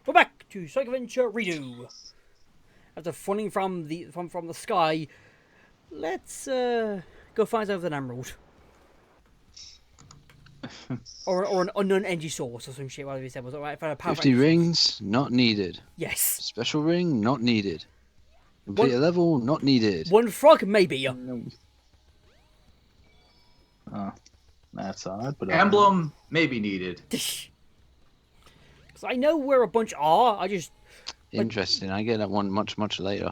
We're back to Sonic Adventure Redo. After falling from the sky, let's go find out an emerald. or an unknown energy source or some shit, whatever you said. Was it right? 50 rings, not needed. Yes. Special ring, not needed. Complete a level, not needed. One frog, maybe. No. That's odd, but emblem maybe needed. Because I know where a bunch are. I just Interesting. I get that one much later.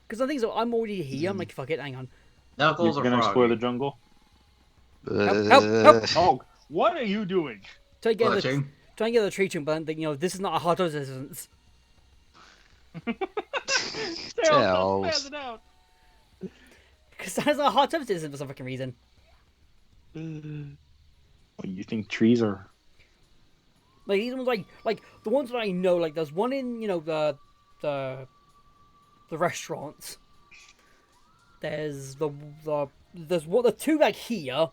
because I think so. I'm already here. I'm like, fuck it. Hang on. Knuckles you're are gonna froggy. explore the jungle. Help. Oh, what are you doing? Try and get Glitching. the tree trunk, but this is not a hard resistance. Tails. Because that's not a hard resistance for some fucking reason. What, you think trees are? Like these ones, like the ones that I know, like there's one in the restaurants. There's the two back here.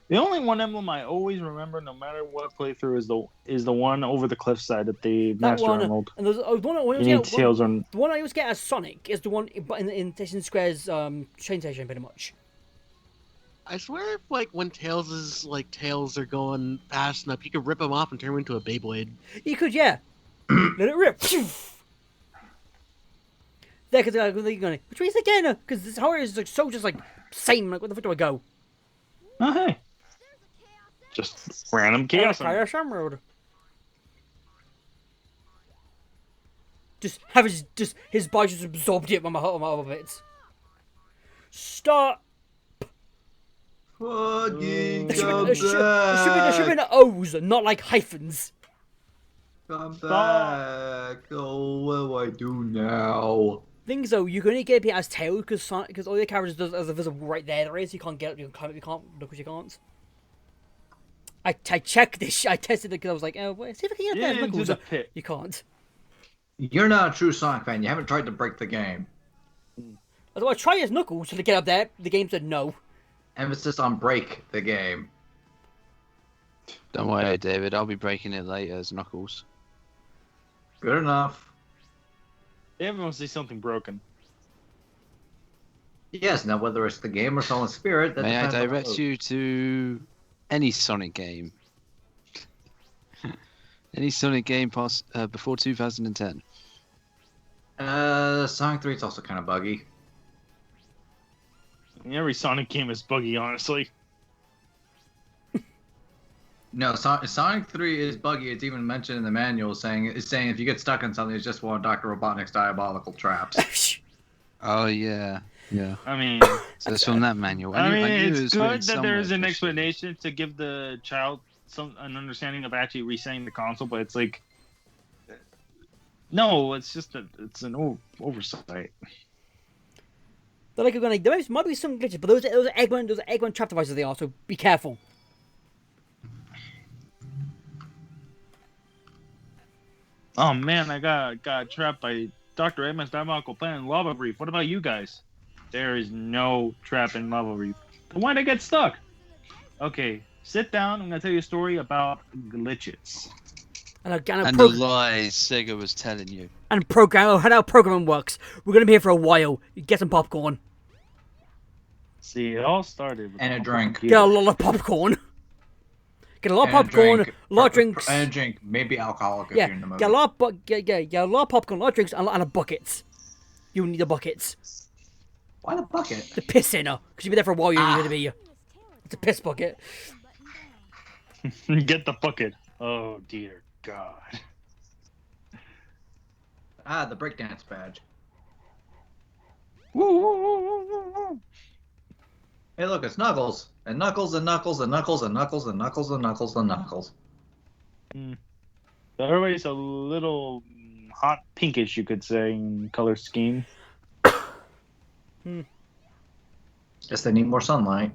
The only one emblem I always remember, no matter what playthrough, is the one over the cliffside at the That Master one, Emerald. and there's one. You need Tails on. The one I always get as Sonic is the one in Station Square's train station, pretty much. I swear, if, when tails are going fast enough, you could rip them off and turn them into a Beyblade. You could, yeah. Let it rip. There, because they're going, which means again, because this horror is so just same. Like, where the fuck do I go? Oh hey, just random chaos. Chaos Emerald. Just have his body just absorbed it by my other bits. Stop. Fucking There come should back. be an O's, not like hyphens. Come back. Oh, what do I do now? Things though, you can only get a bit as tail because all the characters does as a visible right there is. You can't get it. You can't look because you can't. I checked this. I tested it because I was like, oh, see if I can get into the pit. You can't. You're not a true Sonic fan. You haven't tried to break the game. Although I tried as Knuckles to get up there, the game said no. Emphasis on break the game. Don't worry, David. I'll be breaking it later as Knuckles. Good enough. Everyone sees something broken. Yes, now whether it's the game or Sonic Spirit, that May I depends on direct the you to any Sonic game? Any Sonic game before 2010? Sonic 3 is also kind of buggy. Every Sonic game is buggy, honestly. No, Sonic 3 is buggy. It's even mentioned in the manual saying if you get stuck on something, it's just one of Dr. Robotnik's diabolical traps. Oh yeah. I mean, So it's from that manual. I knew mean, it it's was good written that somewhere, there's an but explanation to give the child an understanding of actually resetting the console, but it's like, no, it's just it's an oversight. They're like going. There might be some glitches, but those are Eggman trap devices they are. So be careful. Oh man, I got trapped by Dr. Eggman's diabolical plan in Lava Reef. What about you guys? There is no trap in Lava Reef. Then why'd I get stuck? Okay, sit down. I'm gonna tell you a story about glitches. and the lies Sega was telling you. And how programming works. We're gonna be here for a while. Get some popcorn. See, it all started with And a drink. Get a lot of popcorn. Get a lot of popcorn, a lot of drinks. And a drink. Maybe alcoholic if Yeah, you're in the mood. get a lot of popcorn, a lot of drinks, and a buckets. You need the buckets. Why the bucket? The piss in her, because you'll be there for a while. You're gonna be. It's a piss bucket. Get the bucket. Oh dear God. Ah, the breakdance badge. Woo, woo, woo, woo, woo, woo. Hey, look, it's Knuckles. And Knuckles and Knuckles and Knuckles and Knuckles and Knuckles and Knuckles and Knuckles. So everybody's a little hot pinkish, you could say, in color scheme. Guess they need more sunlight.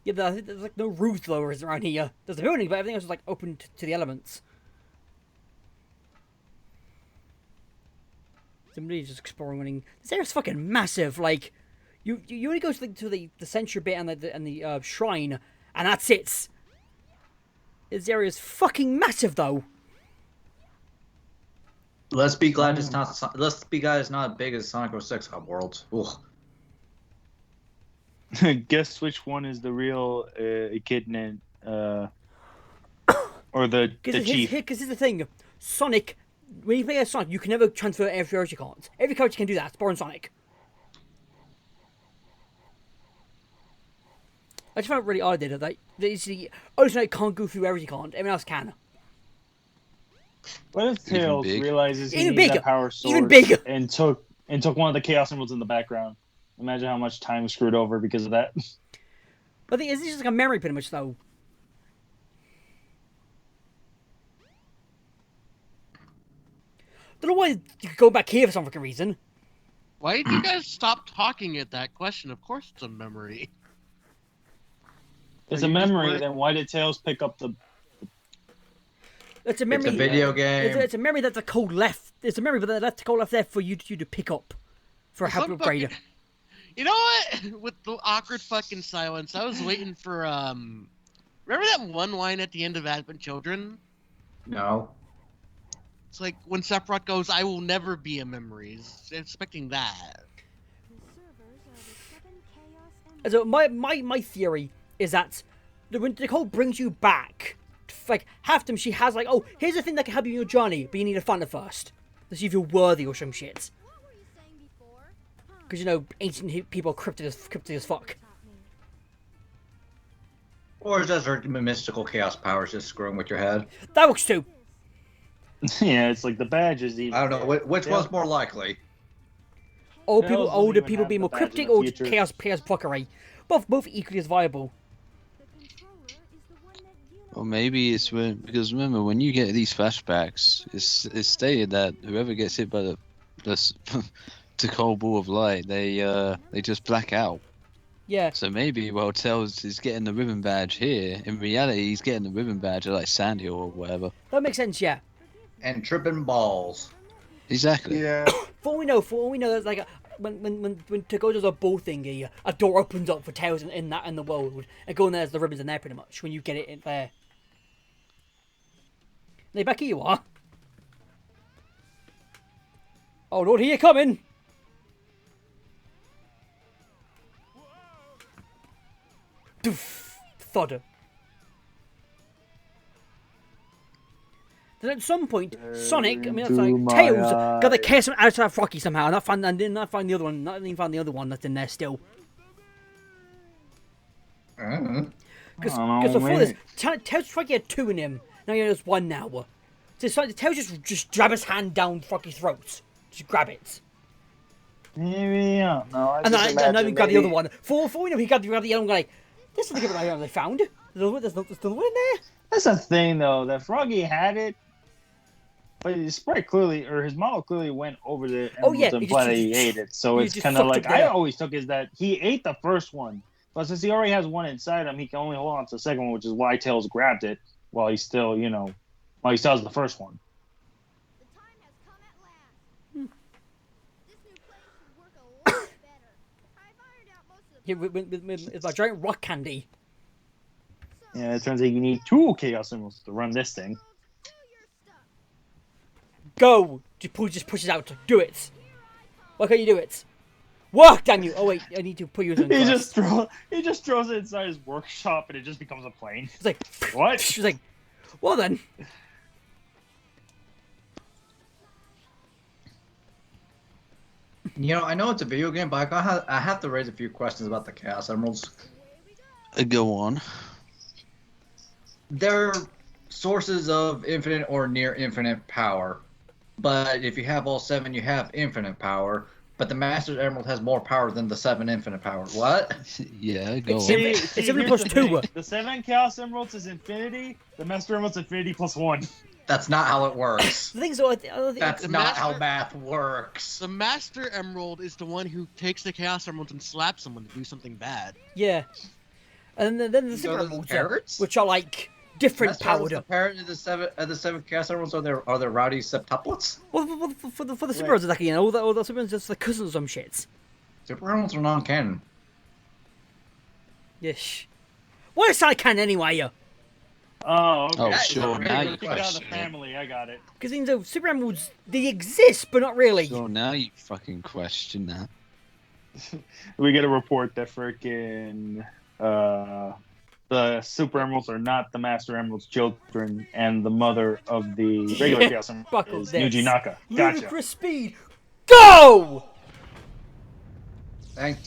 Yeah, there's like no roof blowers around here. There's a building, but everything else is like open to the elements. Somebody's just exploring. Running. This area's fucking massive. Like, you only go to the central bit and the shrine, and that's it. This area is fucking massive, though. Let's be glad it's not. Let's be glad it's not as big as Sonic 06 Hub Worlds. Ugh. Guess which one is the real echidna, or the chief? Because here's the thing. Sonic, when you play as Sonic, you can never transfer every character you can't. Every character can do that, born Sonic. I just found it really odd that the only Sonic can't go through areas you can't, everyone else can. What if Tails big. realizes he Even needs bigger. that power source Even bigger. and took one of the Chaos Emeralds in the background? Imagine how much time was screwed over because of that. But the thing is, it's just like a memory pretty much, though. Don't know why you could go back here for some fucking reason. Why did you guys stop talking at that question? Of course it's a memory. It's a memory. Then why did Tails pick up the? It's a memory. It's a video game. It's a memory that the code left. It's a memory, but that's the code left there for you to pick up for a help Some upgrade. fucking- You know what? With the awkward fucking silence, I was waiting for Remember that one line at the end of Advent Children? No. It's like when Sephiroth goes, "I will never be a memory." He's expecting that. So my theory is that when the code brings you back, like half them she has like, oh, here's the thing that can help you in your journey, but you need to find it first to see if you're worthy or some shit. Because you know ancient people are cryptic as fuck. Or just her mystical chaos powers just screwing with your head. That works too. Yeah, it's like the badges. Even I don't know which one's more likely. Older Tails people, doesn't older even people have being the more badge in cryptic, the or future. chaos fuckery. Both equally as viable. Or maybe it's because remember when you get these flashbacks, it's stated that whoever gets hit by the cold ball of light, they just black out. Yeah. So maybe while Tails is getting the ribbon badge here, in reality he's getting the ribbon badge at like Sandy or whatever. That makes sense, yeah. And tripping balls. Exactly. Yeah. For all we know, there's like when to go to the ball thingy, a door opens up for Tails in the world, and go in there's the ribbons in there pretty much when you get it in there. Hey, back here you are. Oh Lord, here you coming. Doof, thud. Then at some point, Sonic, I mean, that's like Into Tails, my got the chaos out of Rocky somehow, and didn't find the other one. Not even find the other one that's in there still. Because before this, Tails Rocky had two in him. Now he has one now. So it's like Tails just grab his hand down Rocky's throat, just grab it, Maybe I don't know. and then he grabbed the other one. For we know, he grabbed the other one. Like, this is the different item they found. There's no one in there. That's the thing, though. That Froggy had it, but his sprite clearly, or his model clearly went over the Oh, yeah, and he imply that just- he ate it. So he it's just kind of fucked like it I there. always took is that he ate the first one, but since he already has one inside him, he can only hold on to the second one, which is why Tails grabbed it while he still, while he still has the first one. The time has come at last. This new place should work a lot better. I've ironed out most of the Yeah, it's like giant rock candy. Yeah, it turns out you need two Chaos Emeralds to run this thing. do your stuff. Go! Just push it out. Do it. Why can't you do it? Work, damn you! Oh wait, I need to put you in. He just throws it inside his workshop, and it just becomes a plane. It's like What? She's like, well then. I know it's a video game, but I have to raise a few questions about the Chaos Emeralds. Go on. They're sources of infinite or near infinite power. But if you have all 7, you have infinite power. But the Master Emerald has more power than the 7 infinite power. What? Yeah, go It's on. It's here's only plus the 2. thing. The 7 Chaos Emeralds is infinity. The Master Emerald's infinity plus 1. That's not how it works. The thing is, I think That's The not how Master- math works. The Master Emerald is the one who takes the Chaos Emeralds and slaps someone to do something bad. yeah. And then the So super the emeralds, parrots? which are like different Master Emerald's powered. the parent of the seven Chaos Emeralds are their rowdy septuplets? Well, for the super emeralds, like all the super emeralds, just the cousins of some shit. Super Emeralds are non-canon. Yes. What is Sonic can anyway? Oh, okay. Oh, That is sure. a Now very you good Kick out the question it. family. I got it. Because you know, super emeralds, they exist, but not really. Sure, now you fucking question that. We get a report that frickin' the Super Emeralds are not the Master Emerald's children, and the mother of the regular Yeah, Chaos Emerald buckle is this. Yuji Naka. Gotcha. Ludicrous speed. Go! Thank.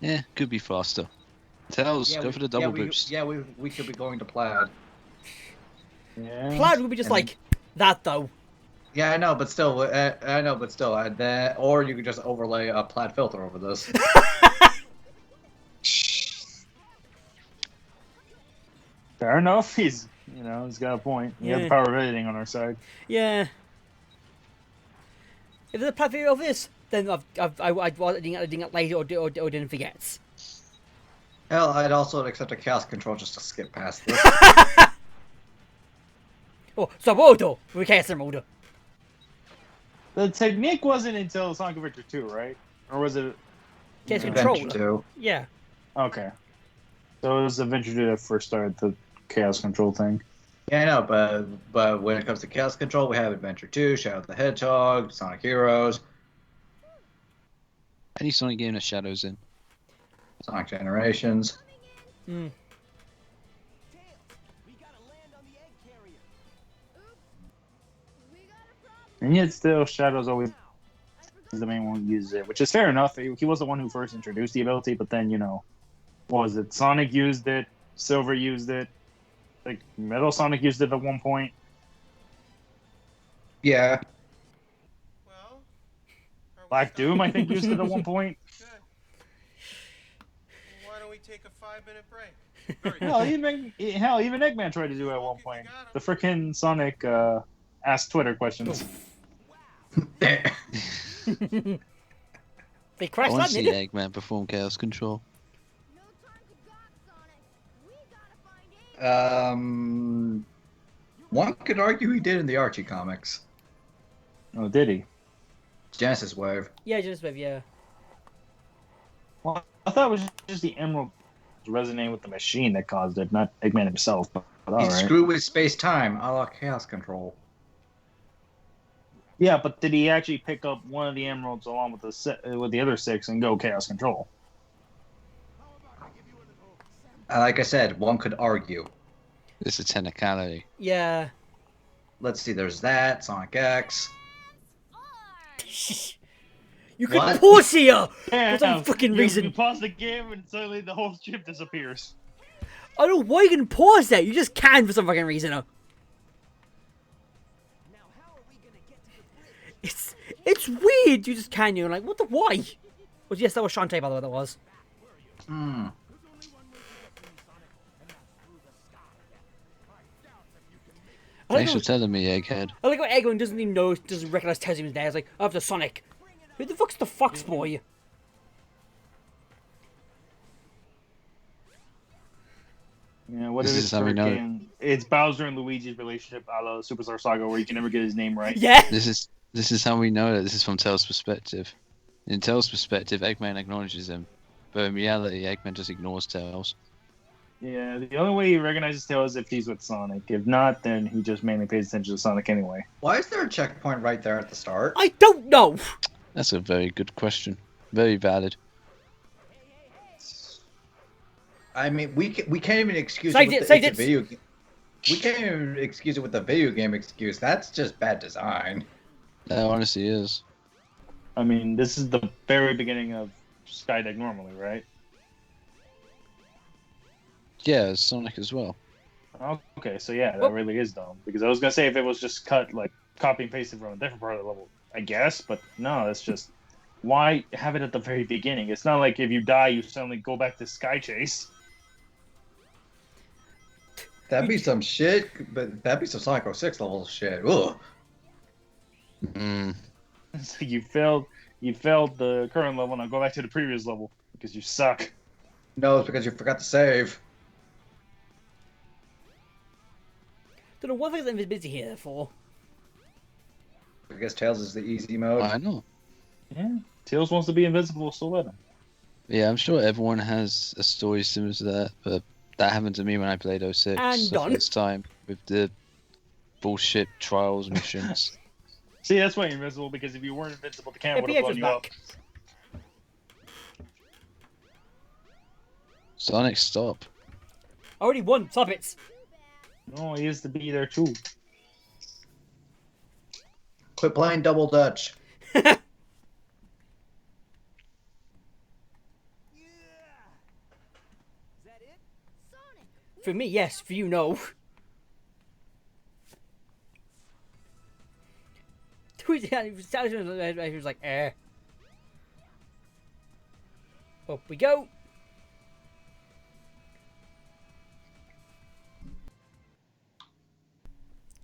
Yeah, could be faster. Tails, go for the double boost. we could be going to plaid. Yeah. Plaid would be just And- like that, though. Yeah, I know, but still, that, or you could just overlay a plaid filter over this. Fair enough. He's got a point. We have the Yeah. power of editing on our side. Yeah. If there's a plaid video of this, then I'd rather it didn't get later or didn't forget. Hell, I'd also accept a chaos control just to skip past this. Oh, Saboto! We can't say Emerald. The technique wasn't until Sonic Adventure 2, right? Or was it? Chaos Yeah. Control. Adventure 2. Yeah. Okay. So it was Adventure 2 that first started the chaos control thing. Yeah, I know, but when it comes to chaos control, we have Adventure 2, Shadow the Hedgehog, Sonic Heroes, Any Sonic game that Shadow's in. Sonic Generations. Mm. And yet still, Shadow's always the main one who uses it, which is fair enough. He was the one who first introduced the ability, but then, what was it? Sonic used it, Silver used it, like Metal Sonic used it at one point. Yeah. Well, Black Doom, I think, used it at one point. Good. Well, why don't we take a 5-minute break? Very good. Even Eggman tried to do it at one point. The frickin' Sonic asked Twitter questions. They I crashed want that, to see didn't it? Eggman perform Chaos Control. No time to gawk, Sonic. We gotta find Amy. One could argue he did in the Archie comics. Oh, did he? Genesis Wave. Yeah, just with, yeah. Well, I thought it was just the Emerald resonating with the machine that caused it, not Eggman himself. But He alright. screwed with space-time, a la Chaos Control. Yeah, but did he actually pick up one of the emeralds along with the other 6 and go Chaos Control? Like I said, one could argue. It's a technicality. Yeah. Let's see, there's that, Sonic X. You can What? pause here! Yeah, For some fucking reason. You pause the game and suddenly the whole ship disappears. I don't know why you can pause that. You just can for some fucking reason. It's weird. You just can. You're like, what the why? Well, yes, that was Shantae, by the way. That was. Hmm. I like Thanks how, for telling me, Egghead. I like how everyone doesn't even know, doesn't recognize Tessie was there. It's like, oh, it's the Sonic. Who the fuck's the Fox boy? Yeah, what This if is how we know it. It's Bowser and Luigi's relationship a la Superstar Saga where you can never get his name right. Yeah. This is how we know that this is from Tails' perspective. In Tails' perspective, Eggman acknowledges him, but in reality, Eggman just ignores Tails. Yeah, the only way he recognizes Tails is if he's with Sonic. If not, then he just mainly pays attention to Sonic anyway. Why is there a checkpoint right there at the start? I don't know. That's a very good question. Very valid. I mean, we can't even excuse Saved it it, with saved the, it. it's a video. We can't even excuse it with the video game excuse. That's just bad design. That honestly is. I mean, this is the very beginning of Skydeck normally, right? Yeah, it's Sonic as well. Okay, so yeah, that Well- really is dumb. Because I was gonna say if it was just cut, like, copy and pasted from a different part of the level, I guess, but no, it's just... Why have it at the very beginning? It's not like if you die, you suddenly go back to Sky Chase. That'd be some shit, but that'd be some Psycho 6 level shit. Ugh. Mm. It's like you failed the current level, now go back to the previous level, because you suck. No, it's because you forgot to save. Don't know what thing's invisibility here for. I guess Tails is the easy mode. I know. Yeah. Tails wants to be invincible, so let him. Yeah, I'm sure everyone has a story similar to that, but that happened to me when I played 06 And the done. first time with the bullshit trials missions. See, that's why you're invincible, because if you weren't invincible, the camera Hey, would have Pietro's blown you up. back. Sonic, stop. Already won. Stop it. No, he has to be there too. Quit playing double dutch. For me, yes. For you, no. He was like, eh. Up we go.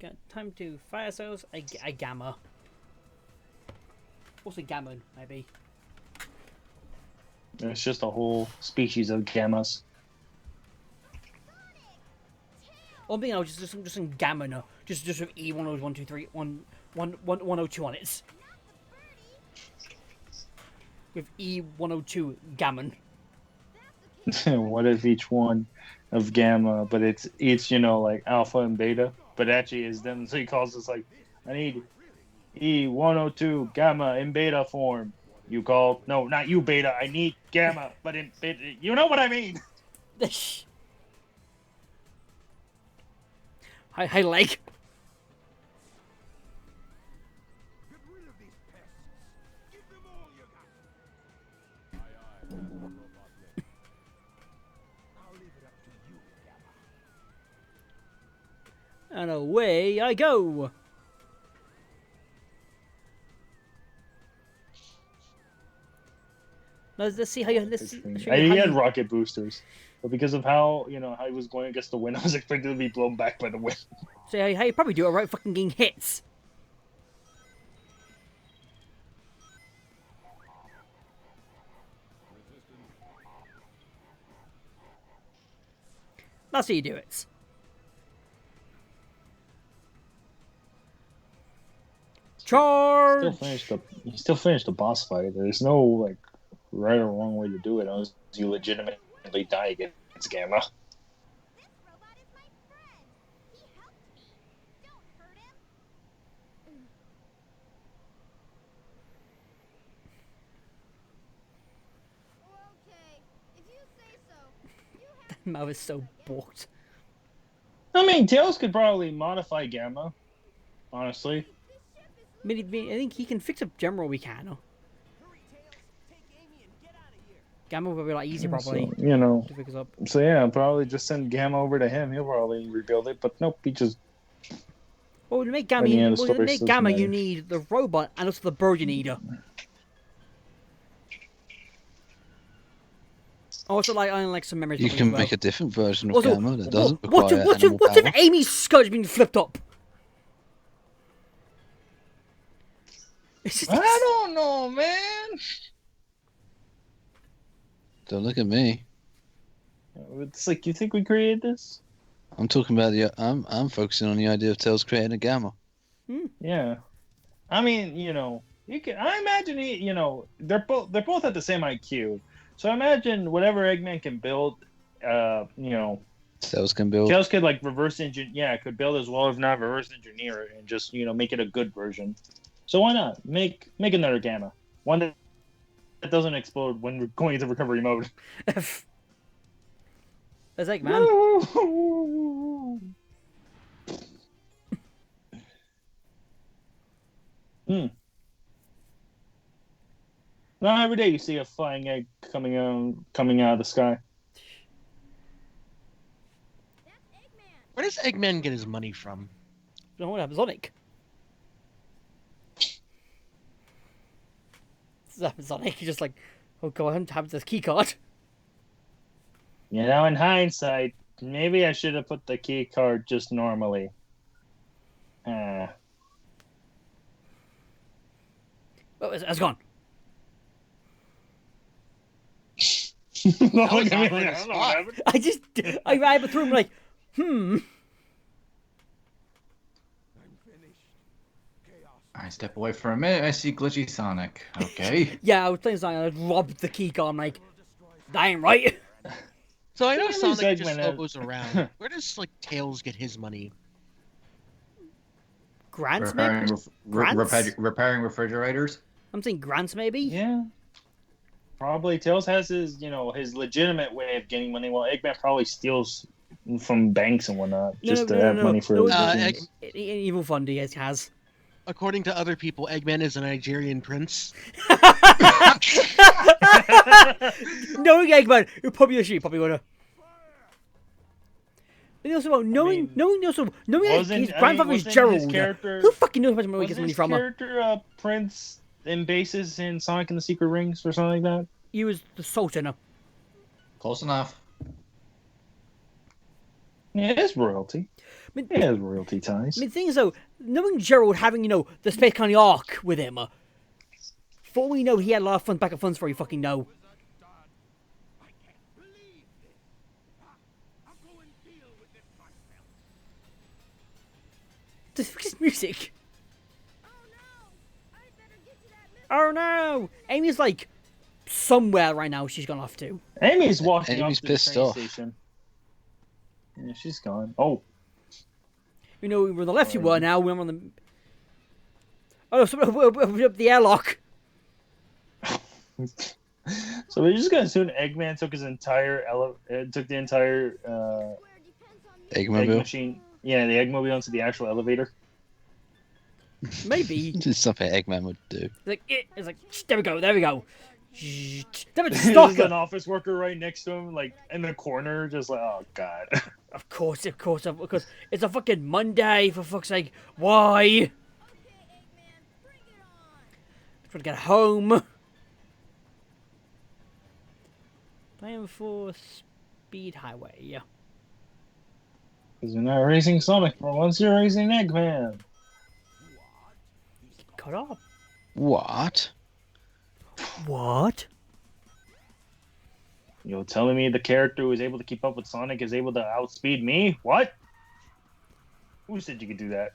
Got time to fire cells. A gamma. What's a gammon, maybe? It's just a whole species of gammas. One thing I was just some gammon, just with E101, 1, 2, 3, 102 on it. With E102 gammon. What if each one of gamma, but it's each, like alpha and beta, but actually is them, so he calls us like, I need E102 gamma in beta form. You call, no, not you beta, I need gamma, but in beta, you know what I mean? Hi, leg. And away I go. Let's see how you. He had rocket boosters, but because of how how he was going against the wind, I was expecting to be blown back by the wind. So how you probably do it right, fucking getting hits. That's how you do it. Charge! He still finished the boss fight. There's no like right or wrong way to do it unless you legitimately die against Gamma. This robot is my friend. He helped me. Don't hurt him. Okay, if you say so. You have That mouth is so balked. I mean, Tails could probably modify Gamma, honestly. I think he can fix up General. We can. Gamma will be a lot easier, probably. So, to fix up. So yeah, probably just send Gamma over to him. He'll probably rebuild it. But nope, he just. Well, to make Gamma, you need the robot and also the bird you need. Also, like some memories. You can make a different version of also, Gamma that doesn't require what animal if power. Amy's skirt has been flipped up? I don't know, man. Don't look at me. It's like, you think we created this? I'm talking about I'm focusing on the idea of Tails creating a Gamma. Yeah, I mean, you can. I imagine they're both at the same IQ. So I imagine whatever Eggman can build, Tails can build. Tails could like reverse engineer. Yeah, could build as well, if not reverse engineer it, and just make it a good version. So why not make another Gamma, one that doesn't explode when we're going into recovery mode. That's Eggman. Not every day you see a flying egg coming out of the sky. That's Eggman. Where does Eggman get his money from? No one has Sonic. Sonic, you're just like, oh god, I don't have this key card. In hindsight, maybe I should have put the key card just normally. Oh, it's gone. No, was I awkward as don't know what happened. I ran through him like, I'm finished. Chaos I step away for a minute. I see glitchy Sonic. Okay. Yeah, I was playing something. I robbed the key card. I'm like, that ain't right. So I know Every Sonic just segment has- goes around. Where does like Tails get his money? Grants, maybe? Repairing refrigerators. I'm saying grants, maybe? Yeah. Probably Tails has his, his legitimate way of getting money, while Eggman probably steals from banks and whatnot just to have money for his machines. Evil Fundy has. According to other people, Eggman is a Nigerian prince. Knowing Eggman, you're probably wanna. And also, knowing his grandfather is Gerald. Who fucking knows how much money he gets money from? Was his character Prince in basis in Sonic and the Secret Rings or something like that? He was the Sultan. Close enough. Yeah, it's royalty. It has royalty ties. I mean, the thing is, though, knowing Gerald having, the Space County Arc with him, for all we know, he had a lot of fun backup funds for all you fucking know. This music. Oh no! Amy's like somewhere right now. She's gone off to. Amy's walking Amy's up to pissed the train off. station. Yeah, she's gone. Oh, We're on the left. You were now. We're on the. Oh, so we're up the airlock. so we're just gonna assume Eggman took his entire took the entire egg Eggmobile. machine. Yeah, the Eggmobile into the actual elevator. Maybe. Just something Eggman would do. It's like there we go. There we go. Damn it, There's an stalker. office worker right next to him, like in the corner, just like, oh god. Of course, because it's a fucking Monday. For fuck's sake, why? Trying to get home. Playing for Speed Highway. Yeah. Because you're not racing Sonic, for once you're racing Eggman. Cut off. What? What? You're telling me the character who is able to keep up with Sonic is able to outspeed me? What? Who said you could do that?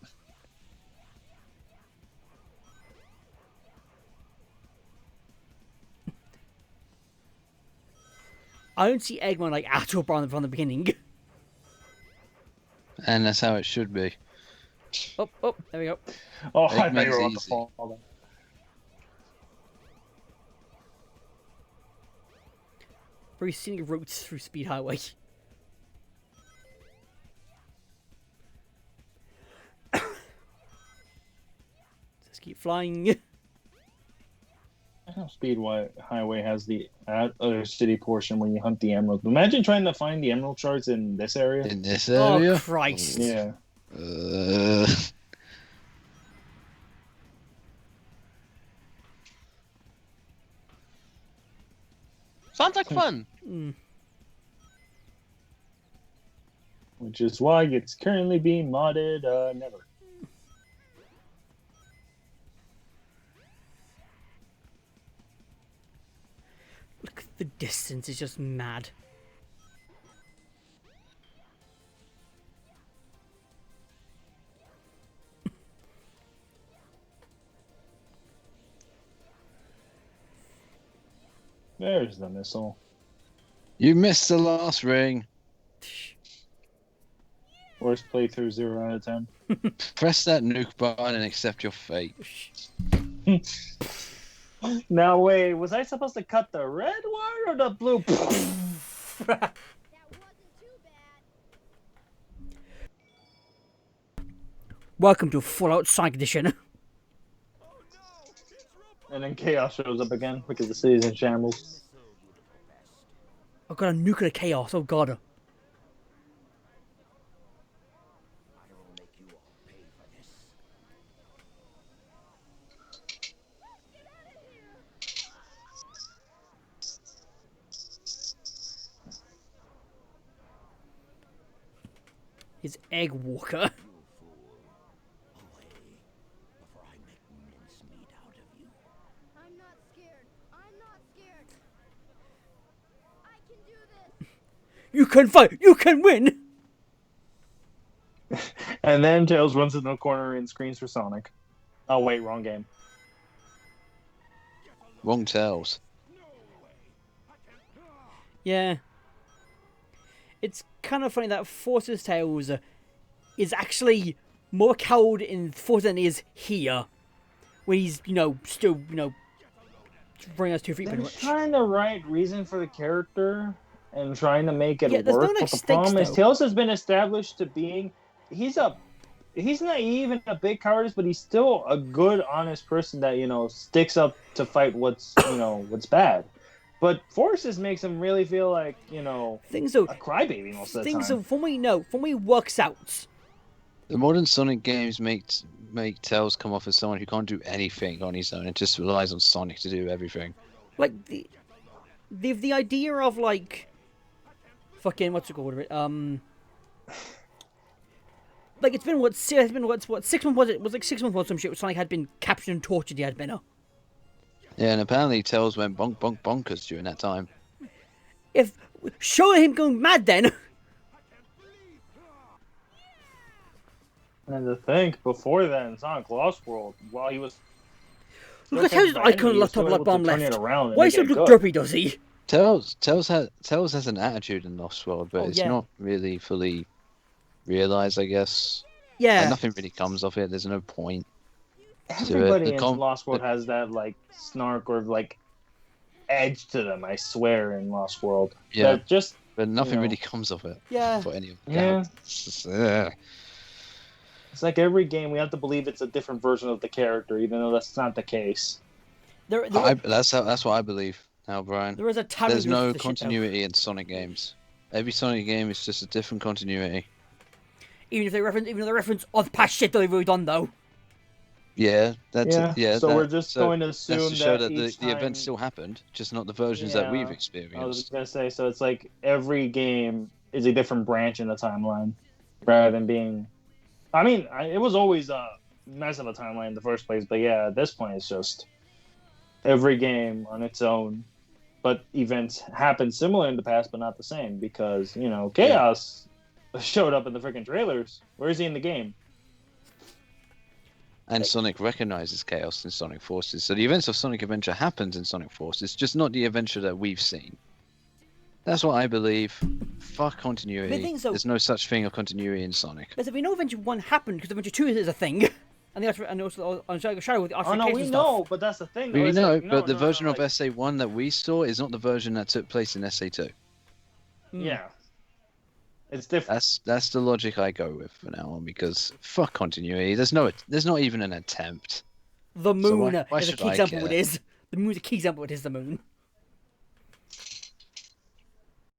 I don't see Eggman like at all from the beginning. And that's how it should be. Oh, there we go. Oh, I thought Eggman's you were on the easy. fall. Very scenic routes through Speed Highway. Just keep flying. I know Speedway Highway has the other city portion where you hunt the emeralds. Imagine trying to find the emerald shards in this area. In this area? Oh, Christ. Yeah. Sounds like fun. Which is why it's currently being modded. Never. Look at the distance, it's just mad. There's the missile. You missed the last ring. Worst playthrough 0 out of 10. Press that nuke button and accept your fate. Now wait, was I supposed to cut the red wire or the blue? That wasn't too bad. Welcome to Fallout Psych Edition. And then chaos shows up again because the city's in shambles. I've got a nuclear chaos, oh god. His egg walker. I'm not scared. I'm not scared. I can do this. You can fight! You can win! And then Tails runs in the corner and screams for Sonic. Oh wait, wrong game. Wrong Tails. Yeah. It's kind of funny that Force's Tales is actually more cowed in Force than he is here. Where he's, still, bringing us 2 feet pretty They're much. trying the right reason for the character and trying to make it Yeah, there's no, work. like, But the stakes, problem is, though. Tails has been established to being he's naive and a big cowardice, but he's still a good, honest person that sticks up to fight what's bad. But Forces makes him really feel like Things are, a crybaby most of the things time. are, from what he works out. The modern Sonic games make Tails come off as someone who can't do anything on his own and just relies on Sonic to do everything. Like, the idea of, like, fucking, what's it called? Like, it's been, 6 months, was it? It was like 6 months or some shit, Sonic had been captured and tortured, he had been. Yeah, and apparently Tails went bonkers during that time. Show him going mad then! And to think, before then, Sonic Lost World, while he was Look at his icon left top left bomb left. Why does he look derpy, does he? Tails has an attitude in Lost World, but it's not really fully realized, I guess. Yeah. Like, nothing really comes of it. There's no point. Everybody in Lost World has that like snark or like edge to them. I swear in Lost World. Yeah. But nothing really comes of it. Yeah. For any of the Yeah. characters. It's like every game we have to believe it's a different version of the character, even though that's not the case. That's what I believe now, Brian. There is a time. There's no continuity in Sonic games. Every Sonic game is just a different continuity. Even if they reference of past shit that they've already done, though. Yeah, So we're just going to assume that's to show that the event still happened, just not the versions that we've experienced. I was just gonna say, so it's like every game is a different branch in the timeline, rather than being. I mean, it was always a mess of a timeline in the first place, but yeah, at this point it's just every game on its own. But events happen similar in the past, but not the same because Chaos showed up in the freaking trailers. Where is he in the game? And Sonic recognizes Chaos in Sonic Forces, so the events of Sonic Adventure happens in Sonic Forces, just not the adventure that we've seen. That's what I believe. Fuck continuity. There's no such thing of continuity in Sonic. Because we know Adventure 1 happened, because Adventure 2 is a thing. And also on Shadow with the Oh no, we know, but that's the thing. We know, but the version of SA1 that we saw is not the version that took place in SA2. Yeah. It's different. That's the logic I go with for now on, because fuck continuity. There's not even an attempt. The moon why is a should key I example. care? It is the moon's a key example. It is the moon.